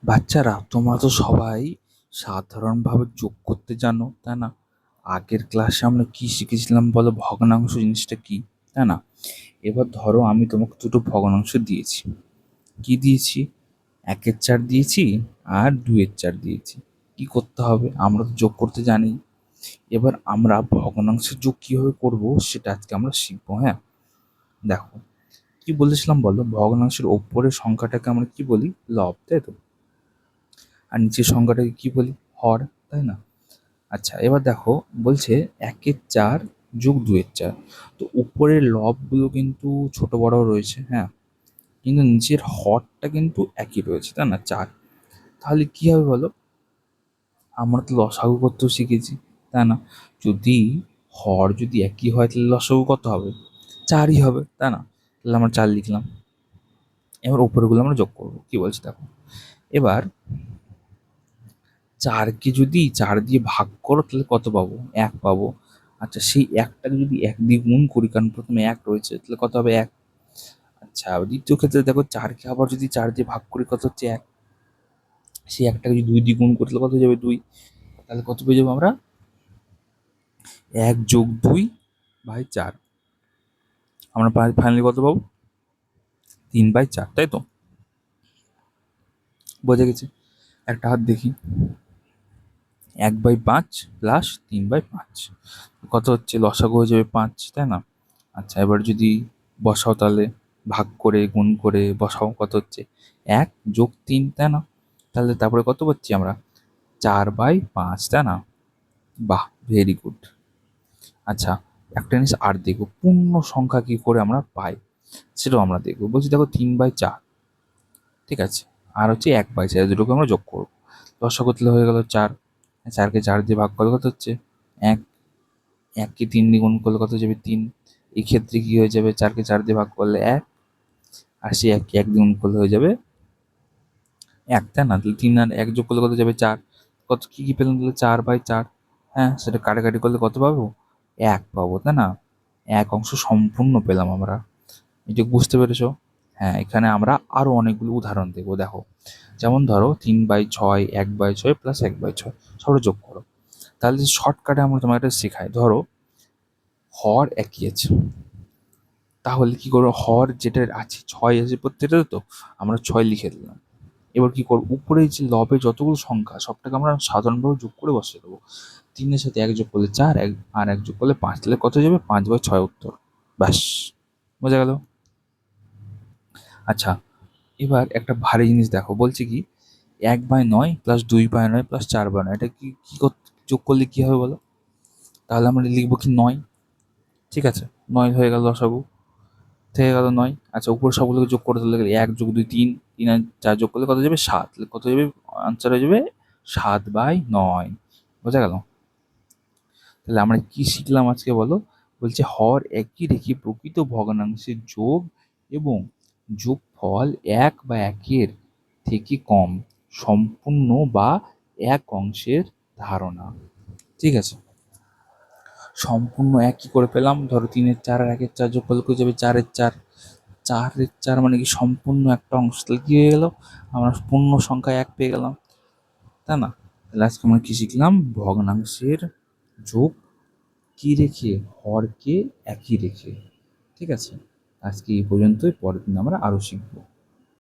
বাচ্চারা, তোমরা তো সবাই সাধারণভাবে যোগ করতে জানো, তাই না? আগের ক্লাসে আমরা কি শিখেছিলাম বলো? ভগ্নাংশ জিনিসটা কি, তাই না? এবার ধরো আমি তোমাকে দুটো ভগ্নাংশ দিয়েছি। কি দিয়েছি? 1/4 দিয়েছি আর 2/4 দিয়েছি। কি করতে হবে? আমরা তো যোগ করতে জানি। এবার আমরা ভগ্নাংশের যোগ কিভাবে করব সেটা আজকে আমরা শিখবো। হ্যাঁ, দেখো কি বলেছিলাম বলো? ভগ্নাংশের ওপরের সংখ্যাটাকে আমরা কি বলি? লব, তাই তো? আর নিচের সংখ্যাটাকে কি বলি? হর, তাই না? আচ্ছা, এবার দেখো বলছে 1/4 যোগ 2/4। তো উপরের লবগুলো কিন্তু ছোট বড় রয়েছে, হ্যাঁ, কিন্তু নিচের হরটা কিন্তু একই রয়েছে, তাই না? 4। তাহলে কি হবে বলো? আমরা তো লসাগু করতেও শিখেছি, তাই না? যদি হর যদি একই হয় তাহলে লসাগু কত হবে? 4ই হবে, তাই না? তাহলে আমরা 4 লিখলাম। এবার উপরেগুলো আমরা যোগ করবো। কি বলছি দেখো, এবার 4কে যদি 4 দিয়ে ভাগ করো তাহলে কত পাবো? 1 পাবো। আচ্ছা, সেই একটাকে যদি 1 দিয়ে গুণ করি, কারণ প্রথমে 1 রয়েছে, তাহলে কত হবে? 1। আচ্ছা, দ্বিতীয় ক্ষেত্রে দেখো 4কে আবার যদি 4 দিয়ে ভাগ করি, কত হচ্ছে? 1। সেই একটাকে যদি 2 দিয়ে গুণ করি তাহলে কত হয়ে যাবে? 2। তাহলে কত পেয়ে যাবো আমরা? 1 যোগ 2/4। আমরা ফাইনালি কত পাবো? 3/4, তাই তো? বোঝা গেছে? একটা হাত দেখি। 1/5 প্লাস 3/5 কত হচ্ছে? লসাগু হয়ে যাবে 5, তাই না? আচ্ছা, এবার যদি বসাও তাহলে ভাগ করে গুণ করে বসাও, কত হচ্ছে? 1 যোগ 3, তাই না? তাহলে তারপরে কত পাচ্ছি আমরা? 4/5, তাই না? বাহ, ভেরি গুড। আচ্ছা, একটা জিনিস আর দেখবো, পূর্ণ সংখ্যা কি করে আমরা পাই সেটাও আমরা দেখবো। বলছি দেখো 3/4, ঠিক আছে, আর হচ্ছে 1/4, দুটোকে আমরা যোগ করবো। লসাগু করতে হয়ে গেল 4। 4কে 4 দিয়ে ভাগ করলে কত হচ্ছে? 1। 1কে 3 দিয়ে গুণ করলে কত হয়ে যাবে? 3। এই ক্ষেত্রে কি হয়ে যাবে? 4কে 4 দিয়ে ভাগ করলে 1, আর সেই 1কে 1 দিয়ে গুণ করলে হয়ে যাবে 1, তাই না? তাহলে 3 আর 1 যোগ করলে কত যাবে? 4। কত কি পেলাম তাহলে? 4/4। হ্যাঁ, সেটা কাটাকাটি করলে কত পাবো? 1 পাবো, তাই না? 1 অংশ সম্পূর্ণ পেলাম আমরা। এটা বুঝতে পেরেছো? হ্যাঁ, এখানে আমরা আরো অনেকগুলো উদাহরণ দেখবো। দেখো, যেমন ধরো 3/6, 1/6 প্লাস 1/6 সবটা যোগ করো। তাহলে শর্টকাটে আমরা তোমাকে একটা শেখাই। ধরো হর একই আছে, তাহলে কি করবো? হর যেটা আছে 6 আছে প্রত্যেকটাতে, তো আমরা 6 লিখে দিলাম। এবার কি করবো? উপরে যে লবে যতগুলো সংখ্যা সবটাকে আমরা সাধারণভাবে যোগ করে বসিয়ে দেবো। 3-এর সাথে 1 যোগ করলে 4, আর 1 যোগ করলে 5, তাহলে কত যাবে? 5/6 উত্তর। ব্যাস, বোঝা গেল? আচ্ছা, এবার একটা ভারী জিনিস দেখো, বলছে কি 1/9 প্লাস 2/9 প্লাস 4/9, এটা কি কি যোগ করলে কি হবে বলো? তাহলে আমরা লিখবো কি 9, ঠিক আছে? 9 হয়ে গেল লসাগু, থেকে গেল 9। আচ্ছা, উপর সবগুলোকে যোগ করে তাহলে 1 যোগ 2 3, 3 আর 4 যোগ করলে কত যাবে? 7। তাহলে কত যাবে? আনসার হয়ে যাবে 7/9। বোঝা গেল? তাহলে আমরা কি শিখলাম আজকে বলো? বলছে হর একই রেখে প্রকৃত ভগ্নাংশের যোগ এবং যোগফল 1 বা 1-এর থেকে কম, সম্পূর্ণ বা এক অংশের ধারণা। ঠিক আছে, সম্পূর্ণ এক কি করে পেলাম? ধরো 3-এর 4 আর 1-এর 4 যোগ করলে হয়ে যাবে 4-এর 4। 4-এর 4 মানে কি? সম্পূর্ণ একটা অংশ। তাহলে কি হয়ে গেল? আমরা পূর্ণ সংখ্যা 1 পেয়ে গেলাম, তাই না? তাহলে আজকে আমরা কি শিখলাম? ভগ্নাংশের যোগ কি রেখে? হরকে একই রেখে। ঠিক আছে, আজকে এই পর্যন্তই। পরের দিন আমরা আরো শিখবো।